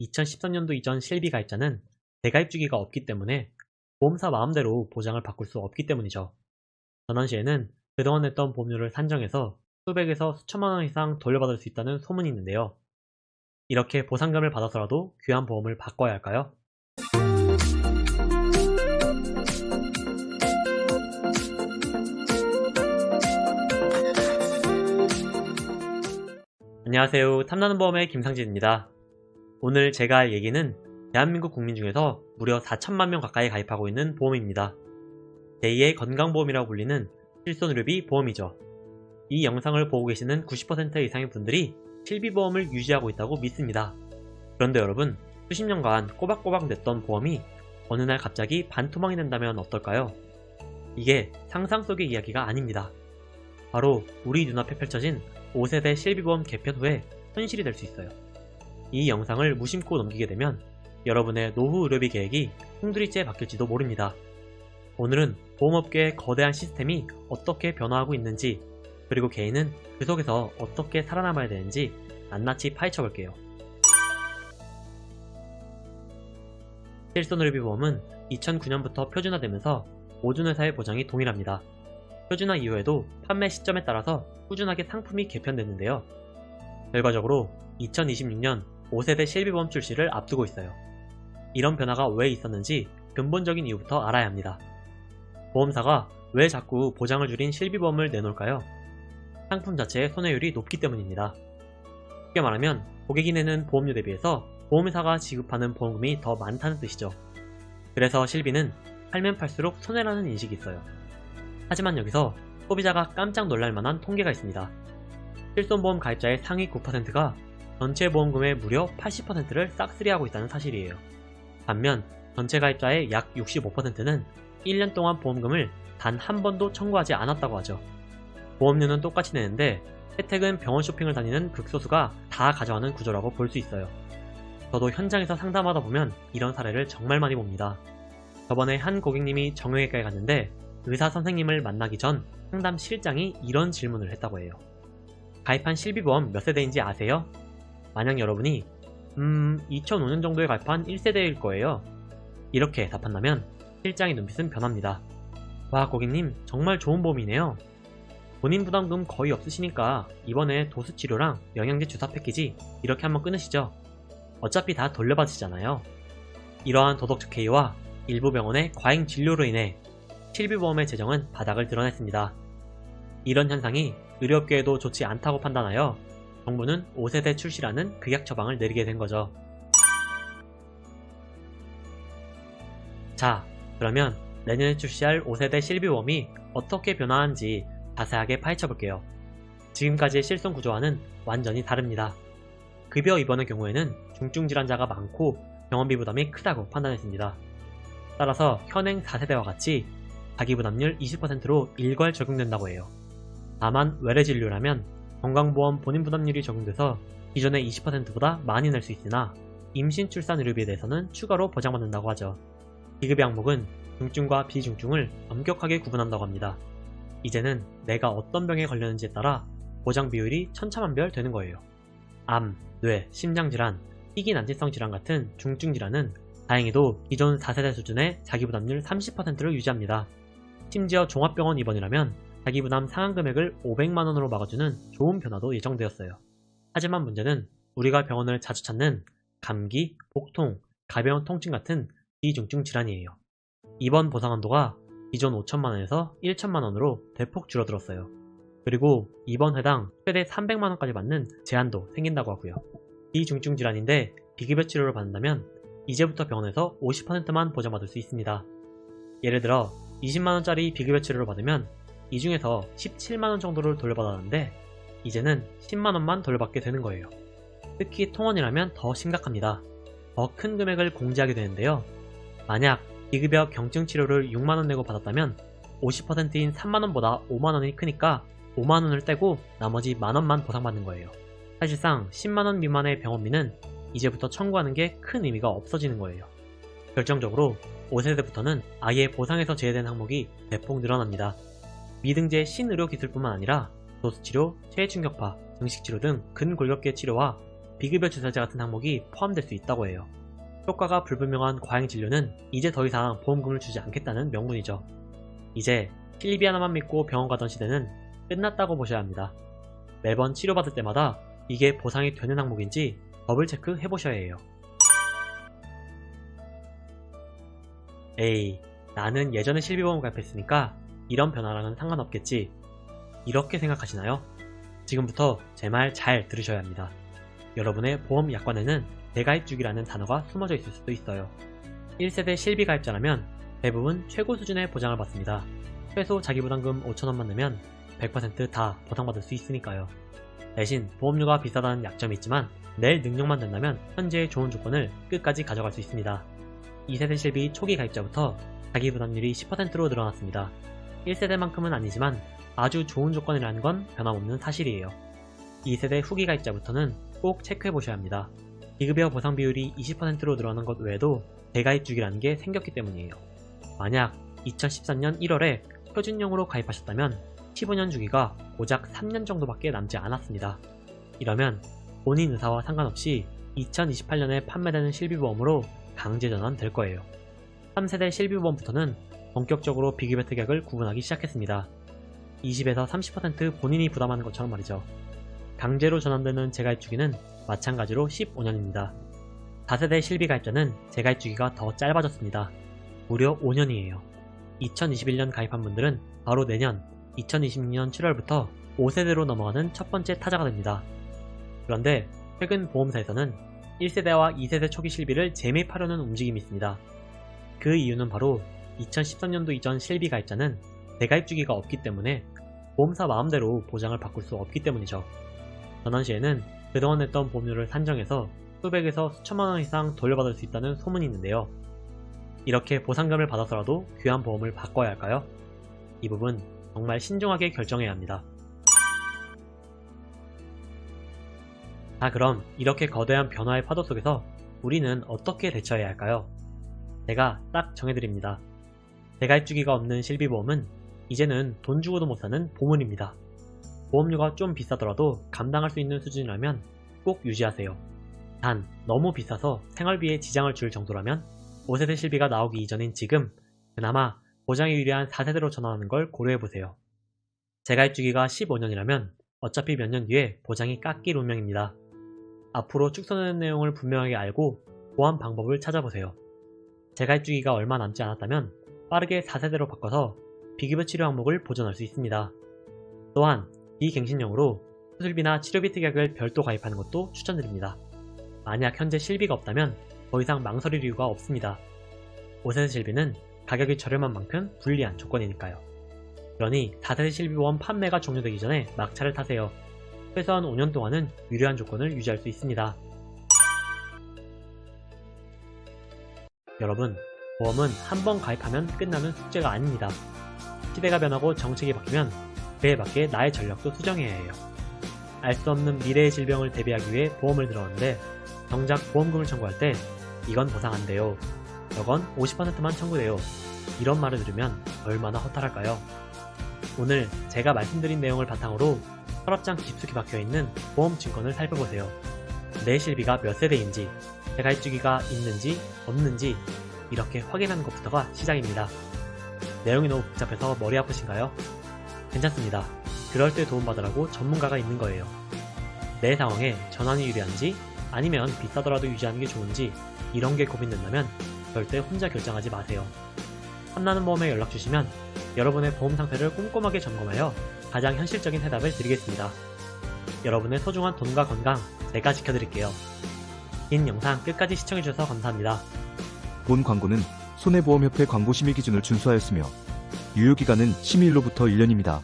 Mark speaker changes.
Speaker 1: 2013년도 이전 실비 가입자는 재가입 주기가 없기 때문에 보험사 마음대로 보장을 바꿀 수 없기 때문이죠. 전환 시에는 그동안 냈던 보험료를 산정해서 수백에서 수천만 원 이상 돌려받을 수 있다는 소문이 있는데요. 이렇게 보상금을 받아서라도 귀한 보험을 바꿔야 할까요? 안녕하세요. 탐나는 보험의 김상진입니다. 오늘 제가 할 얘기는 대한민국 국민 중에서 무려 4천만 명 가까이 가입하고 있는 보험입니다. 제2의 건강보험이라고 불리는 실손의료비 보험이죠. 이 영상을 보고 계시는 90% 이상의 분들이 실비보험을 유지하고 있다고 믿습니다. 그런데 여러분, 수십 년간 꼬박꼬박 냈던 보험이 어느 날 갑자기 반토막이 된다면 어떨까요? 이게 상상 속의 이야기가 아닙니다. 바로 우리 눈앞에 펼쳐진 5세대 실비보험 개편 후에 현실이 될 수 있어요. 이 영상을 무심코 넘기게 되면 여러분의 노후 의료비 계획이 송두리째 바뀔지도 모릅니다. 오늘은 보험업계의 거대한 시스템이 어떻게 변화하고 있는지, 그리고 개인은 그 속에서 어떻게 살아남아야 되는지 낱낱이 파헤쳐볼게요. 실손의료비보험은 2009년부터 표준화되면서 모든 회사의 보장이 동일합니다. 표준화 이후에도 판매 시점에 따라서 꾸준하게 상품이 개편됐는데요. 결과적으로 2026년 5세대 실비보험 출시를 앞두고 있어요. 이런 변화가 왜 있었는지 근본적인 이유부터 알아야 합니다. 보험사가 왜 자꾸 보장을 줄인 실비보험을 내놓을까요? 상품 자체의 손해율이 높기 때문입니다. 쉽게 말하면 고객이 내는 보험료 대비해서 보험회사가 지급하는 보험금이 더 많다는 뜻이죠. 그래서 실비는 팔면 팔수록 손해라는 인식이 있어요. 하지만 여기서 소비자가 깜짝 놀랄 만한 통계가 있습니다. 실손보험 가입자의 상위 9%가 전체 보험금의 무려 80%를 싹쓸이하고 있다는 사실이에요. 반면 전체 가입자의 약 65%는 1년 동안 보험금을 단 한 번도 청구하지 않았다고 하죠. 보험료는 똑같이 내는데 혜택은 병원 쇼핑을 다니는 극소수가 다 가져가는 구조라고 볼 수 있어요. 저도 현장에서 상담하다 보면 이런 사례를 정말 많이 봅니다. 저번에 한 고객님이 정형외과에 갔는데 의사 선생님을 만나기 전 상담 실장이 이런 질문을 했다고 해요. 가입한 실비보험 몇 세대인지 아세요? 만약 여러분이 2005년 정도에 가입한 1세대일 거예요. 이렇게 답한다면 실장의 눈빛은 변합니다. 와, 고객님 정말 좋은 보험이네요. 본인 부담금 거의 없으시니까 이번에 도수치료랑 영양제 주사 패키지 이렇게 한번 끊으시죠. 어차피 다 돌려받으시잖아요. 이러한 도덕적 해이와 일부 병원의 과잉 진료로 인해 실비보험의 재정은 바닥을 드러냈습니다. 이런 현상이 의료업계에도 좋지 않다고 판단하여 정부는 5세대 출시라는 극약 처방을 내리게 된 거죠. 자, 그러면 내년에 출시할 5세대 실비보험이 어떻게 변화하는지 자세하게 파헤쳐볼게요. 지금까지의 실손 구조와는 완전히 다릅니다. 급여 입원의 경우에는 중증 질환자가 많고 병원비 부담이 크다고 판단했습니다. 따라서 현행 4세대와 같이 자기부담률 20%로 일괄 적용된다고 해요. 다만 외래 진료라면 건강보험 본인 부담률이 적용돼서 기존의 20%보다 많이 낼 수 있으나 임신 출산 의료비에 대해서는 추가로 보장받는다고 하죠. 비급여 항목은 중증과 비중증을 엄격하게 구분한다고 합니다. 이제는 내가 어떤 병에 걸렸는지에 따라 보장 비율이 천차만별 되는 거예요. 암, 뇌, 심장질환, 희귀난치성 질환 같은 중증 질환은 다행히도 기존 4세대 수준의 자기부담률 30%를 유지합니다. 심지어 종합병원 입원이라면 자기부담 상한 금액을 500만원으로 막아주는 좋은 변화도 예정되었어요. 하지만 문제는 우리가 병원을 자주 찾는 감기, 복통, 가벼운 통증 같은 비중증 질환이에요. 입원 보상 한도가 기존 5천만원에서 1천만원으로 대폭 줄어들었어요. 그리고 입원 회당 최대 300만원까지 받는 제한도 생긴다고 하고요. 비중증 질환인데 비급여 치료를 받는다면 이제부터 병원에서 50%만 보장받을 수 있습니다. 예를 들어 20만원짜리 비급여 치료를 받으면 이 중에서 17만원 정도를 돌려받았는데 이제는 10만원만 돌려받게 되는 거예요. 특히 통원이라면 더 심각합니다. 더 큰 금액을 공제하게 되는데요. 만약 비급여 경증 치료를 6만원 내고 받았다면 50%인 3만원보다 5만원이 크니까 5만원을 떼고 나머지 만원만 보상받는 거예요. 사실상 10만원 미만의 병원비는 이제부터 청구하는 게 큰 의미가 없어지는 거예요. 결정적으로 5세대부터는 아예 보상에서 제외된 항목이 대폭 늘어납니다. 미등재 신의료기술뿐만 아니라 도수치료, 체해충격파, 증식치료 등 근골격계 치료와 비급여 주사제 같은 항목이 포함될 수 있다고 해요. 효과가 불분명한 과잉 진료는 이제 더 이상 보험금을 주지 않겠다는 명분이죠. 이제 실비 하나만 믿고 병원 가던 시대는 끝났다고 보셔야 합니다. 매번 치료받을 때마다 이게 보상이 되는 항목인지 더블 체크 해보셔야 해요. 에이, 나는 예전에 실비보험 가입했으니까 이런 변화랑은 상관없겠지. 이렇게 생각하시나요? 지금부터 제 말 잘 들으셔야 합니다. 여러분의 보험 약관에는 재가입주기라는 단어가 숨어져 있을 수도 있어요. 1세대 실비 가입자라면 대부분 최고 수준의 보장을 받습니다. 최소 자기부담금 5,000원만 내면 100% 다 보상받을 수 있으니까요. 대신 보험료가 비싸다는 약점이 있지만 낼 능력만 된다면 현재의 좋은 조건을 끝까지 가져갈 수 있습니다. 2세대 실비 초기 가입자부터 자기부담률이 10%로 늘어났습니다. 1세대만큼은 아니지만 아주 좋은 조건이라는 건 변함없는 사실이에요. 2세대 후기 가입자부터는 꼭 체크해보셔야 합니다. 비급여 보상 비율이 20%로 늘어난 것 외에도 재가입 주기라는 게 생겼기 때문이에요. 만약 2013년 1월에 표준형으로 가입하셨다면 15년 주기가 고작 3년 정도밖에 남지 않았습니다. 이러면 본인 의사와 상관없이 2028년에 판매되는 실비보험으로 강제 전환될 거예요. 3세대 실비보험부터는 본격적으로 비급여 특약을 구분하기 시작했습니다. 20에서 30% 본인이 부담하는 것처럼 말이죠. 강제로 전환되는 재가입 주기는 마찬가지로 15년입니다. 4세대 실비 가입자는 재가입 주기가 더 짧아졌습니다. 무려 5년이에요. 2021년 가입한 분들은 바로 내년 2026년 7월부터 5세대로 넘어가는 첫 번째 타자가 됩니다. 그런데 최근 보험사에서는 1세대와 2세대 초기 실비를 재매입하려는 움직임이 있습니다. 그 이유는 바로 2013년도 이전 실비 가입자는 재가입 주기가 없기 때문에 보험사 마음대로 보장을 바꿀 수 없기 때문이죠. 전환 시에는 그동안 냈던 보험료를 산정해서 수백에서 수천만원 이상 돌려받을 수 있다는 소문이 있는데요. 이렇게 보상금을 받아서라도 귀한 보험을 바꿔야 할까요? 이 부분 정말 신중하게 결정해야 합니다. 자, 그럼 이렇게 거대한 변화의 파도 속에서 우리는 어떻게 대처해야 할까요? 제가 딱 정해드립니다. 재가입 주기가 없는 실비보험은 이제는 돈 주고도 못 사는 보물입니다. 보험료가 좀 비싸더라도 감당할 수 있는 수준이라면 꼭 유지하세요. 단 너무 비싸서 생활비에 지장을 줄 정도라면 5세대 실비가 나오기 이전인 지금 그나마 보장이 유리한 4세대로 전환하는 걸 고려해보세요. 재가입 주기가 15년이라면 어차피 몇 년 뒤에 보장이 깎일 운명입니다. 앞으로 축소되는 내용을 분명하게 알고 보완 방법을 찾아보세요. 재가입 주기가 얼마 남지 않았다면 빠르게 4세대로 바꿔서 비급여 치료 항목을 보존할 수 있습니다. 또한 비갱신형으로 수술비나 치료비 특약을 별도 가입하는 것도 추천드립니다. 만약 현재 실비가 없다면 더 이상 망설일 이유가 없습니다. 5세대 실비는 가격이 저렴한 만큼 불리한 조건이니까요. 그러니 4세대 실비보험 판매가 종료되기 전에 막차를 타세요. 최소한 5년 동안은 유리한 조건을 유지할 수 있습니다. 여러분, 보험은 한 번 가입하면 끝나는 숙제가 아닙니다. 시대가 변하고 정책이 바뀌면 그에 맞게 나의 전략도 수정해야 해요. 알 수 없는 미래의 질병을 대비하기 위해 보험을 들어왔는데 정작 보험금을 청구할 때 이건 보상 안 돼요. 저건 50%만 청구돼요. 이런 말을 들으면 얼마나 허탈할까요? 오늘 제가 말씀드린 내용을 바탕으로 서랍장 깊숙이 박혀있는 보험 증권을 살펴보세요. 내 실비가 몇 세대인지, 재가입 주기가 있는지 없는지 이렇게 확인하는 것부터가 시작입니다. 내용이 너무 복잡해서 머리 아프신가요? 괜찮습니다. 그럴 때 도움받으라고 전문가가 있는 거예요. 내 상황에 전환이 유리한지 아니면 비싸더라도 유지하는 게 좋은지 이런 게 고민된다면 절대 혼자 결정하지 마세요. 탐나는 보험에 연락 주시면 여러분의 보험 상태를 꼼꼼하게 점검하여 가장 현실적인 해답을 드리겠습니다. 여러분의 소중한 돈과 건강 제가 지켜드릴게요. 긴 영상 끝까지 시청해주셔서 감사합니다.
Speaker 2: 본 광고는 손해보험협회 광고 심의 기준을 준수하였으며 유효기간은 심의일로부터 1년입니다.